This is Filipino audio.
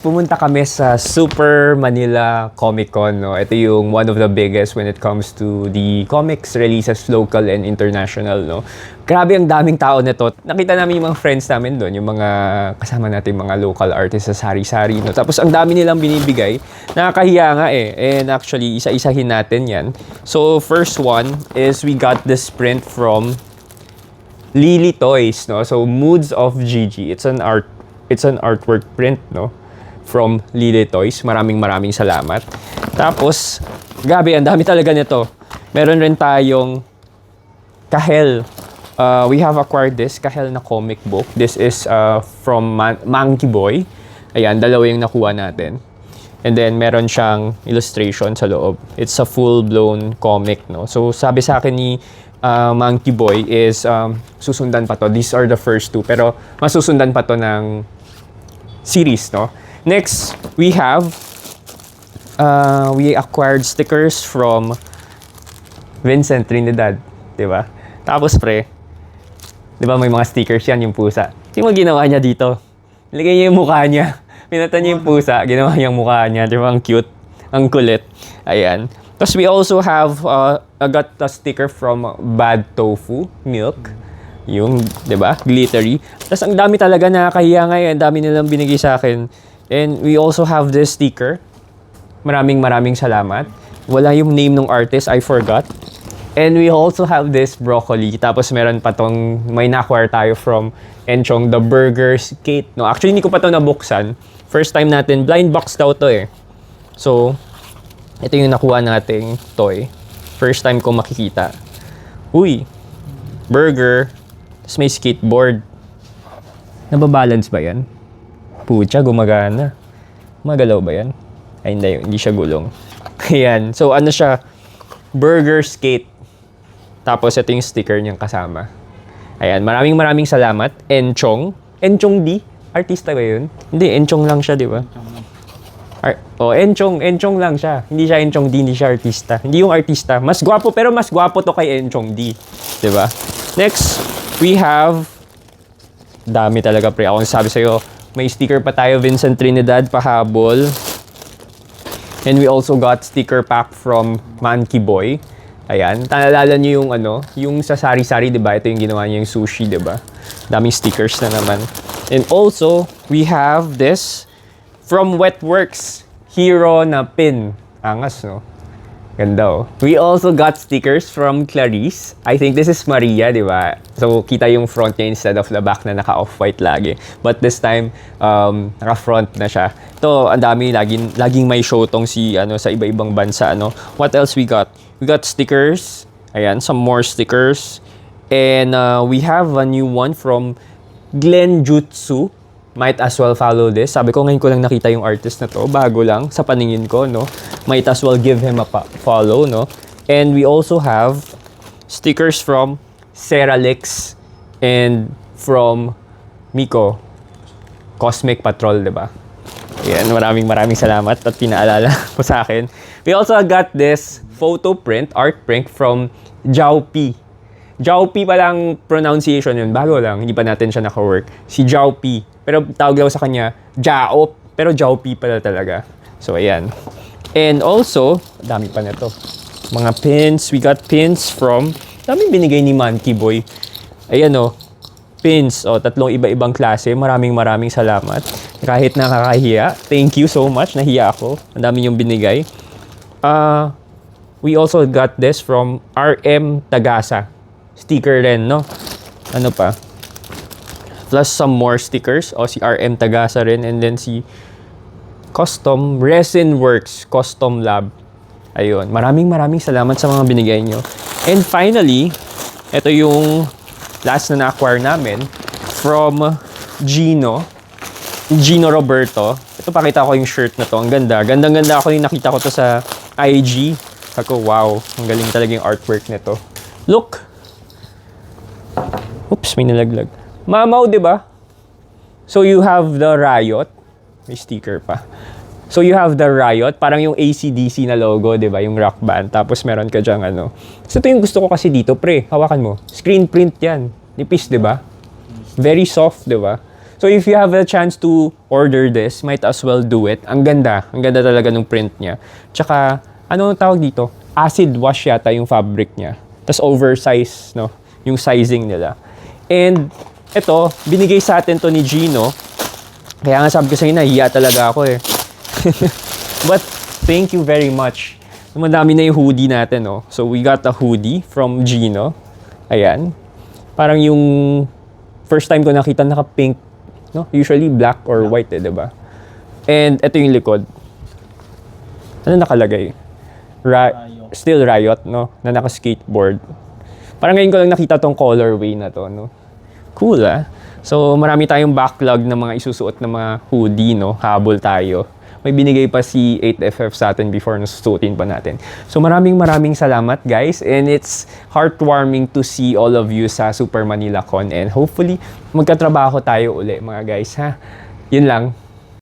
Pumunta kami sa Super Manila Comic Con, no? Ito yung one of the biggest when it comes to the comics releases, local and international, no? Grabe ang daming tao nito. Nakita namin yung mga friends namin doon, yung mga kasama natin mga local artists sa sari-sari, no? Tapos ang dami nilang binibigay. Nakakahiya nga eh. And actually, isa-isahin natin yan. So, first one is we got this print from Lily Toys, no? So, Moods of Gigi. It's an artwork print, no? From Lily Toys. Maraming salamat. Tapos, gabi, ang dami talaga nito. Meron rin tayong Kahel. We have acquired this Kahel na comic book. This is from Monkey Boy. Ayan, dalawa yung nakuha natin. And then, meron siyang illustration sa loob. It's a full-blown comic, no? So, sabi sa akin ni Monkey Boy is susundan pa to. These are the first two. Pero, masusundan pa to ng series, no? Next, we acquired stickers from Vincent Trinidad, di ba? Tapos pre, di ba may mga stickers yan, yung pusa. Yung mga ginawa niya dito, nilagay niya yung mukha niya. Pinata niya yung pusa, ginawa niya yung mukha niya. Di ba? Ang cute, ang kulit. Ayan. Tapos we also have, got a sticker from Bad Tofu Milk. Yung, di ba? Glittery. Tapos ang dami talaga, nakakahiya ngayon. Ang dami nilang binigay sa akin. And we also have this sticker. Maraming salamat. Wala yung name ng artist, I forgot. And we also have this broccoli. Tapos meron pa tong, may na-acquire tayo from Enchong, the Burger Skate. No, actually, hindi ko pa to nabuksan. First time natin, blind box daw to eh. So, ito yung nakuha nating toy. First time ko makikita. Uy, burger. Tapos may skateboard. Nababalance ba yan? Pucha, gumagana. Magalaw ba yan? Ay, hindi siya gulong. Ayan. So, ano siya? Burger skate. Tapos, ito yung sticker niyang kasama. Ayan. Maraming salamat. Enchong. Enchong D? Artista ba yun? Hindi, Enchong lang siya, di ba? Enchong lang siya. Hindi siya Enchong D, hindi siya artista. Hindi yung artista. Mas gwapo, pero mas gwapo to kay Enchong D. Di ba? Next, we have... Dami talaga, pre. Ako sabi sa'yo, may sticker pa tayo, Vincent Trinidad, pahabol. And we also got sticker pack from Monkey Boy. Ayan. Naalala niyo yung yung sa sari-sari, diba? Ito yung ginawa niya yung sushi, diba? Daming stickers na naman. And also, we have this from Wetworks. Hero na pin. Angas, no? Ganda, oh. We also got stickers from Clarice. I think this is Maria, di ba? So, kita yung front niya instead of the back na naka-off-white lagi. But this time, naka-front na siya. Ito, ang dami, laging may show tong sa iba-ibang bansa, What else we got? We got stickers. Ayan, some more stickers. And we have a new one from Glen Jutsu. Might as well follow this. Sabi ko, ngayon ko lang nakita yung artist na to. Bago lang sa paningin ko, no? Might as well give him a follow, no? And we also have stickers from Seralix and from Miko. Cosmic Patrol, diba? Ayan, maraming salamat at pinaalala ko sa akin. We also got this photo print, art print from Jao P. Jao P palang pronunciation yun. Bago lang, hindi pa natin siya naka-work. Si Jao P. Pero tawag daw sa kanya, Jao. Pero Jao P pala talaga. So, ayan. And also, dami pa nito. Mga pins. We got pins from, daming binigay ni Monkey Boy. Ayan o. Pins. O, tatlong iba-ibang klase. Maraming salamat. Kahit nakakahiya. Thank you so much. Nahiya ako. Ang dami yung binigay. We also got this from RM Tagasa. Sticker rin, no? Ano pa? Plus some more stickers. O, si RM Tagasa rin. And then si Custom Resin Works Custom Lab. Ayun. Maraming salamat sa mga binigay nyo. And finally, ito yung last na na-acquire namin from Gino Roberto. Ito, pakita ko yung shirt na to. Ang ganda. Gandang-ganda ako yung nakita ko to sa IG. Ako, wow. Ang galing talaga yung artwork nito. Look! Oops, may nalaglag. Mamaw, di ba? So, you have the Riot. May sticker pa. So, you have the Riot. Parang yung AC/DC na logo, di ba? Yung rock band. Tapos, meron ka dyang So, ito yung gusto ko kasi dito, pre. Hawakan mo. Screen print yan. Nipis, di ba? Very soft, di ba? So if you have a chance to order this, might as well do it. Ang ganda talaga ng print niya. Tsaka, ano ang tawag dito? Acid wash yata yung fabric niya. Tapos oversize, no? Yung sizing nila. And ito, binigay sa atin to ni Gino. Kaya nga sabi ko sa'yo, nahiya talaga ako eh. But thank you very much. Madami na yung hoodie natin, no? So we got a hoodie from Gino. Ayan. Parang yung first time ko nakita naka-pink, no? Usually black or white, eh, diba? And ito yung likod. Ano nakalagay? Still Riot, no? Na naka-skateboard. Parang ngayon ko lang nakita tong colorway na to, no? Cool, ah. So, marami tayong backlog ng mga isusuot na mga hoodie, no? Habol tayo. May binigay pa si 8FF sa atin before na susuotin pa natin. So, maraming salamat, guys. And it's heartwarming to see all of you sa Super Manila Con. And hopefully, magkatrabaho tayo uli, mga guys, ha? Yun lang.